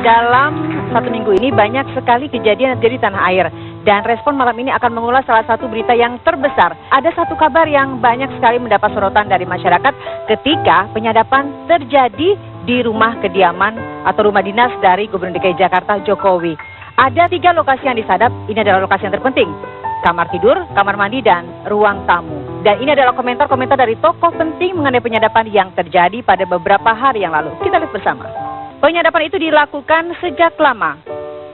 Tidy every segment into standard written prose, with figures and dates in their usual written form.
dalam satu minggu ini banyak sekali kejadian yang terjadi di tanah air. Dan respon malam ini akan mengulas salah satu berita yang terbesar. Ada satu kabar yang banyak sekali mendapat sorotan dari masyarakat ketika penyadapan terjadi di rumah kediaman atau rumah dinas dari Gubernur DKI Jakarta Jokowi. Ada 3 lokasi yang disadap, ini adalah lokasi yang terpenting. Kamar tidur, kamar mandi, dan ruang tamu. Dan ini adalah komentar-komentar dari tokoh penting mengenai penyadapan yang terjadi pada beberapa hari yang lalu. Kita lihat bersama. Penyadapan itu dilakukan sejak lama.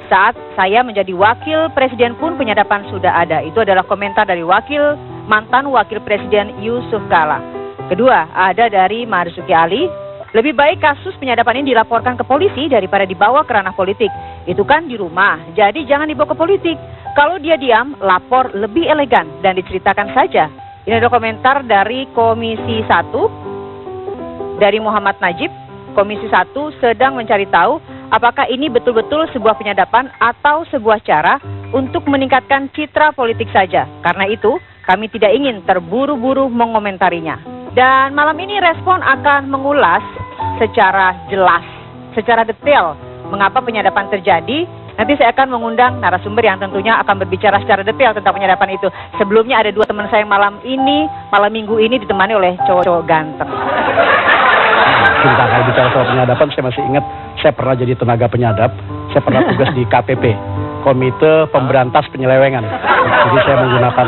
Saat saya menjadi wakil presiden pun penyadapan sudah ada. Itu adalah komentar dari mantan wakil presiden Yusuf Kala. Kedua, ada dari Marzuki Ali. Lebih baik kasus penyadapan ini dilaporkan ke polisi daripada dibawa ke ranah politik. Itu kan di rumah, jadi jangan dibawa ke politik. Kalau dia diam, lapor lebih elegan dan diceritakan saja. Ini adalah komentar dari Komisi 1 dari Muhammad Najib. Komisi 1 sedang mencari tahu apakah ini betul-betul sebuah penyadapan atau sebuah cara untuk meningkatkan citra politik saja. Karena itu, kami tidak ingin terburu-buru mengomentarinya. Dan malam ini Respon akan mengulas secara jelas, secara detail mengapa penyadapan terjadi. Nanti saya akan mengundang narasumber yang tentunya akan berbicara secara detail tentang penyadapan itu. Sebelumnya ada 2 teman saya yang malam minggu ini ditemani oleh cowok-cowok ganteng. Cinta, kalau bicara soal penyadapan, saya masih ingat saya pernah jadi tenaga penyadap. Saya pernah tugas di KPP, Komite Pemberantas Penyelewengan. Jadi saya menggunakan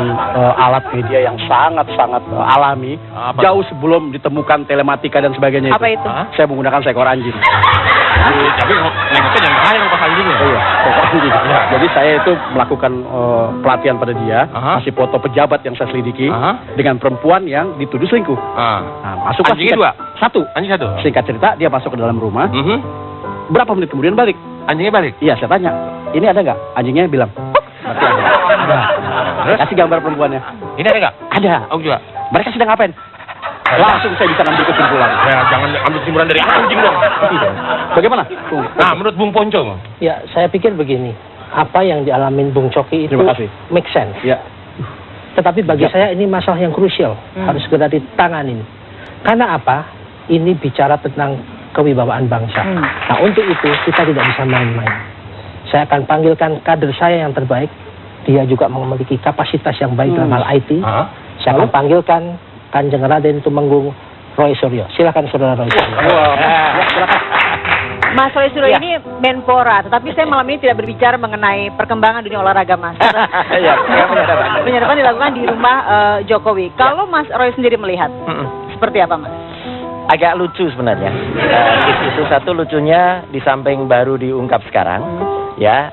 alat media yang sangat-sangat alami. Jauh sebelum ditemukan telematika dan sebagainya itu. Apa itu? Saya menggunakan seekor anjing. Tapi nengoknya yang lain pas anjingnya. Oh iya, seekor anjing. Jadi saya itu melakukan pelatihan pada dia, kasih foto pejabat yang saya selidiki dengan perempuan yang dituduh selingkuh. Nah, masuklah anjingnya 2? 1. Anjing 1? Singkat cerita, dia masuk ke dalam rumah. Berapa menit kemudian balik? Anjingnya balik? Iya, saya tanya, ini ada nggak? Anjingnya bilang, berarti ada. Terus? Kasih gambar perempuannya. Ini ada nggak? Ada. Oh juga? Mereka sedang ngapain? Langsung saya bisa ambil kesimpulan. Ya, jangan ambil kesimpulan dari anjing dong. Bagaimana? Nah, menurut Bung Ponco? Ya, saya pikir begini. Apa yang dialamin Bung Coki itu Terima kasih. make sense. Ya. Tetapi bagi saya ini masalah yang krusial. Harus segera ditanganin. Karena apa? Ini bicara tentang kewibawaan bangsa. Nah, untuk itu kita tidak bisa main-main. Saya akan panggilkan kader saya yang terbaik. Dia juga memiliki kapasitas yang baik dalam hal IT. Saya akan panggilkan Kanjeng Raden Tumenggung Roy Suryo. Silakan Saudara Roy Suryo. Mas Roy Suryo ini Menpora, tetapi saya malam ini tidak berbicara mengenai perkembangan dunia olahraga, Mas. Penyadapan dilakukan di rumah Jokowi. Kalau Mas Roy sendiri melihat, seperti apa, Mas? Agak lucu sebenarnya. Itu satu lucunya di samping baru diungkap sekarang. Ya,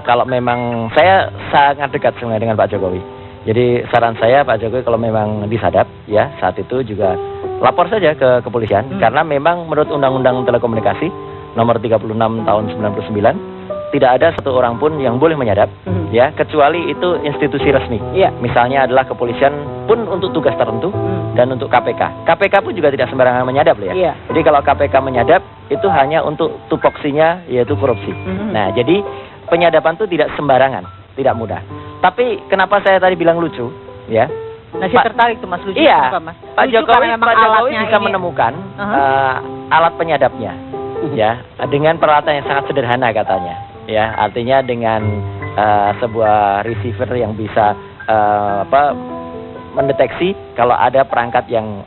kalau memang saya sangat dekat sebenarnya dengan Pak Jokowi. Jadi saran saya Pak Jokowi kalau memang disadap, ya saat itu juga lapor saja ke kepolisian. Karena memang menurut Undang-Undang Telekomunikasi nomor 36 tahun 99 tidak ada satu orang pun yang boleh menyadap, ya kecuali itu institusi resmi. Misalnya adalah kepolisian pun untuk tugas tertentu dan untuk KPK. KPK pun juga tidak sembarangan menyadap loh ya. Jadi kalau KPK menyadap itu hanya untuk tupoksinya yaitu korupsi. Nah, jadi penyadapan itu tidak sembarangan, tidak mudah. Tapi kenapa saya tadi bilang lucu, ya? Masih tertarik tuh Mas, lucu apa, Mas? Pak Lucu Jokowi bisa ini menemukan alat penyadapnya, ya, dengan peralatan yang sangat sederhana katanya, ya, artinya dengan sebuah receiver yang bisa mendeteksi kalau ada perangkat yang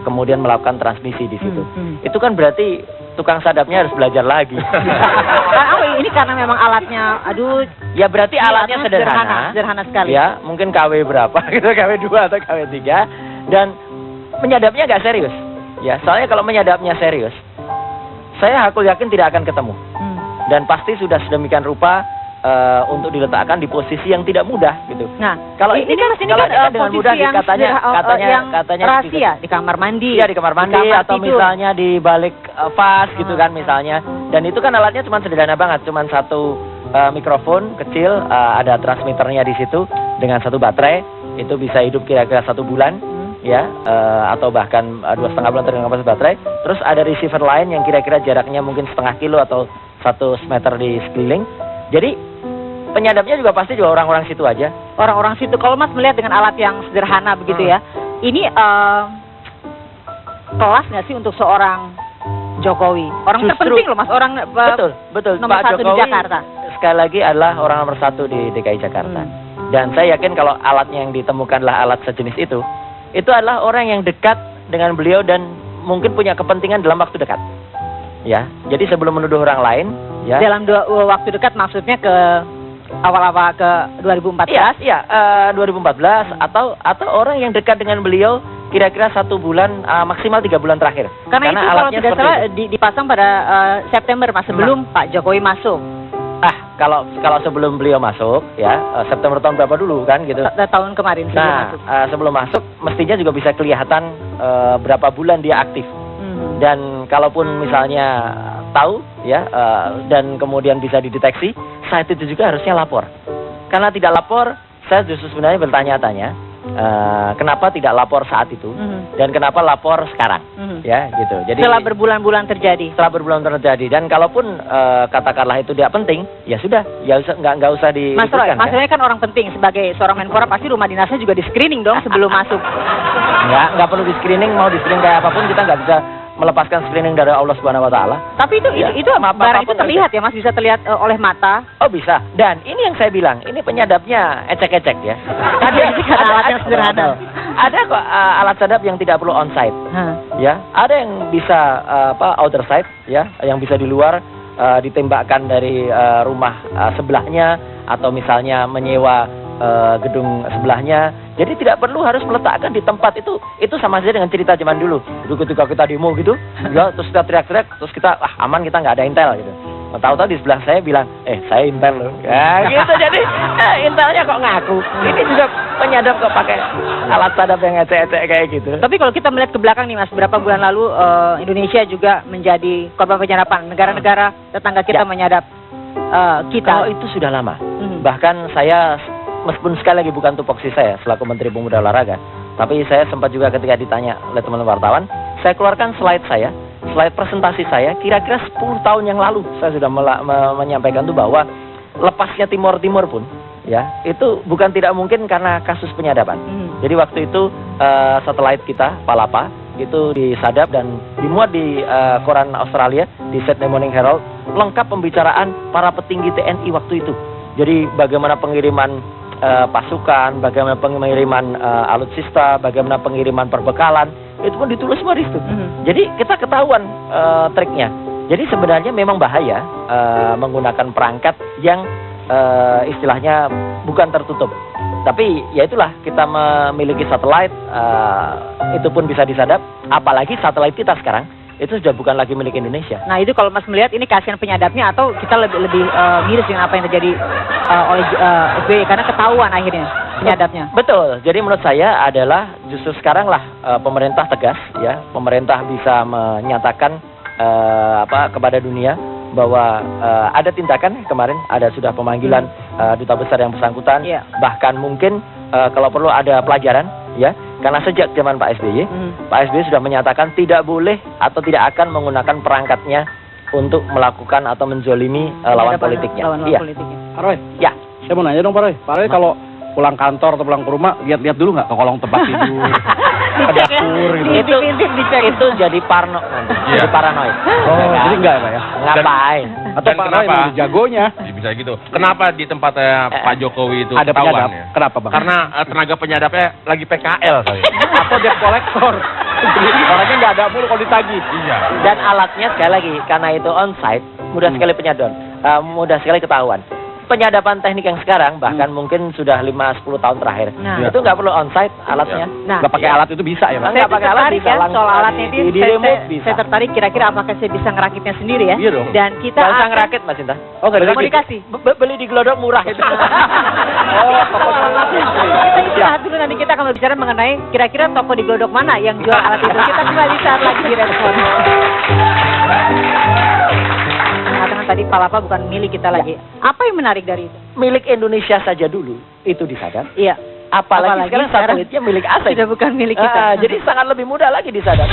kemudian melakukan transmisi di situ. Itu kan berarti tukang sadapnya harus belajar lagi. Ini karena memang alatnya, ya berarti alatnya sederhana sekali. Ya, mungkin KW berapa gitu, KW 2 atau KW 3, dan menyadapnya agak serius. Ya, soalnya kalau menyadapnya serius, saya aku yakin tidak akan ketemu. Dan pasti sudah sedemikian rupa untuk diletakkan di posisi yang tidak mudah gitu. Nah, kalau ini kan dengan mudah katanya rahasia di kamar mandi. Iya, di kamar mandi atau tidur. Misalnya di balik vas gitu kan misalnya. Dan itu kan alatnya cuma sederhana banget, cuma satu mikrofon kecil, ada transmitternya di situ dengan satu baterai, itu bisa hidup kira-kira 1 bulan. Ya, atau bahkan 2,5 bulan dengan kapasitas baterai. Terus ada receiver lain yang kira-kira jaraknya mungkin setengah kilo atau 1 meter di sekeliling. Jadi penyadapnya juga pasti juga orang-orang situ aja. Orang-orang situ. Kalau Mas melihat dengan alat yang sederhana begitu ya, ini kelas nggak sih untuk seorang Jokowi. Orang Justru- terpenting loh Mas, orang Betul. nomor Pak 1 di Jokowi Jakarta. sekali lagi adalah orang nomor 1 di DKI Jakarta. Dan saya yakin kalau alatnya yang ditemukanlah alat sejenis itu adalah orang yang dekat dengan beliau dan mungkin punya kepentingan dalam waktu dekat. Ya, jadi sebelum menuduh orang lain, ya. Dalam waktu dekat maksudnya ke awal-awal ke 2014. Iya, 2014 atau orang yang dekat dengan beliau kira-kira 1 bulan maksimal 3 bulan terakhir. Karena itu kalau alatnya tidak seperti salah itu. dipasang pada September Mas, sebelum Pak Jokowi masuk. Kalau sebelum beliau masuk ya September tahun berapa dulu kan gitu. Tahun kemarin sebelum masuk. Sebelum masuk mestinya juga bisa kelihatan berapa bulan dia aktif. Dan kalaupun misalnya tahu ya dan kemudian bisa dideteksi, saat itu juga harusnya lapor. Karena tidak lapor, saya justru sebenarnya bertanya-tanya kenapa tidak lapor saat itu dan kenapa lapor sekarang, ya gitu. Jadi setelah berbulan-bulan terjadi. Dan kalaupun katakanlah itu tidak penting, ya sudah, ya nggak usah Mas Roy, diributkan. Mas Roy kan orang penting sebagai seorang Menpora, pasti rumah dinasnya juga di screening dong sebelum masuk. Nggak perlu di screening, mau di screening kayak apapun kita nggak bisa melepaskan screening dari Allah Subhanahu Wa Taala. Tapi itu barang itu terlihat ya Mas, bisa terlihat oleh mata. Oh bisa. Dan ini yang saya bilang, ini penyadapnya ecek-ecek ya. Karena alatnya sederhana. Ada kok alat sadap yang tidak perlu on-site. Ya, ada yang bisa outer site ya, yang bisa di luar ditembakkan dari rumah sebelahnya atau misalnya menyewa gedung sebelahnya. Jadi tidak perlu harus meletakkan di tempat itu sama saja dengan cerita zaman dulu. Dulu ketika kita demo gitu, ya terus kita teriak-teriak, terus kita aman, kita nggak ada intel gitu. Tahu-tahu di sebelah saya bilang, saya intel loh. Ya gitu, jadi intelnya kok ngaku. Ini juga penyadap kok pakai alat sadap yang ecek-ecek kayak gitu. Tapi kalau kita melihat ke belakang nih Mas, beberapa bulan lalu Indonesia juga menjadi korban penyadapan. Negara-negara tetangga kita menyadap kita. Kalau itu sudah lama. Bahkan saya, meskipun sekali lagi bukan tupoksi saya selaku Menteri Pemuda Olahraga, tapi saya sempat juga ketika ditanya oleh teman-teman wartawan, saya keluarkan slide presentasi saya kira-kira 10 tahun yang lalu. Saya sudah menyampaikan itu bahwa lepasnya Timor pun ya itu bukan tidak mungkin karena kasus penyadapan. Jadi waktu itu satelit kita Palapa itu disadap dan dimuat di koran Australia di Sydney Morning Herald, lengkap pembicaraan para petinggi TNI waktu itu. Jadi bagaimana pengiriman pasukan, bagaimana pengiriman alutsista, bagaimana pengiriman perbekalan, itu pun ditulis semua di situ. Jadi kita ketahuan triknya. Jadi sebenarnya memang bahaya menggunakan perangkat yang istilahnya bukan tertutup. Tapi ya itulah, kita memiliki satelit, itu pun bisa disadap. Apalagi satelit kita sekarang itu sudah bukan lagi milik Indonesia. Nah itu kalau Mas melihat ini kasihan penyadapnya atau kita lebih miris dengan apa yang terjadi oleh SBY karena ketahuan akhirnya penyadapnya. Betul. Jadi menurut saya adalah justru sekarang lah pemerintah tegas ya, pemerintah bisa menyatakan kepada dunia bahwa ada tindakan. Kemarin ada sudah pemanggilan duta besar yang bersangkutan, bahkan mungkin kalau perlu ada pelajaran ya. Karena sejak zaman Pak SBY, Pak SBY sudah menyatakan tidak boleh atau tidak akan menggunakan perangkatnya untuk melakukan atau menzolimi lawan politiknya. Pak Roy, ya. Saya mau nanya dong Pak Roy. Pak Roy kalau pulang kantor atau pulang ke rumah, lihat-lihat dulu nggak ke kolong tempat tidur, ke dapur gitu. Itu jadi parno nanti, jadi paranoid. Jadi enggak ya Pak ya? Ngapain? Atau Pak Roy mau jagonya? Bisa gitu. Kenapa di tempatnya Pak Jokowi itu ada ketahuan penyadap? ya? Kenapa Bang? Karena tenaga penyadapnya lagi PKL kali. Atau debt collector. Orangnya nggak ada mulu kalau ditagih. Iya. Dan alatnya sekali lagi karena itu on-site, mudah sekali penyadap, mudah sekali ketahuan. Penyadapan teknik yang sekarang bahkan mungkin sudah 5-10 tahun terakhir, itu nggak perlu on-site alatnya. Nggak pakai alat itu bisa ya Pak? Nggak pakai alat, bisa langsung soal alatnya itu di remote bisa. Saya tertarik kira-kira apakah saya bisa ngerakitnya sendiri ya? Iya dong. Dan kita nggak usah ngerakit Mas Sinta. Oh nggak komunikasi. Beli di Glodok murah itu. Kita istirahat dulu, nanti kita akan berbicara mengenai kira-kira toko di Glodok mana yang jual alat itu. Kita kembali saat lagi di Respon. Mengatakan tadi Palapa bukan milik kita lagi. Apa yang menarik dari itu? Milik Indonesia saja dulu itu disadap. Iya. Apalagi sekarang satelitnya milik asing. Sudah bukan milik kita. Jadi sangat lebih mudah lagi disadap.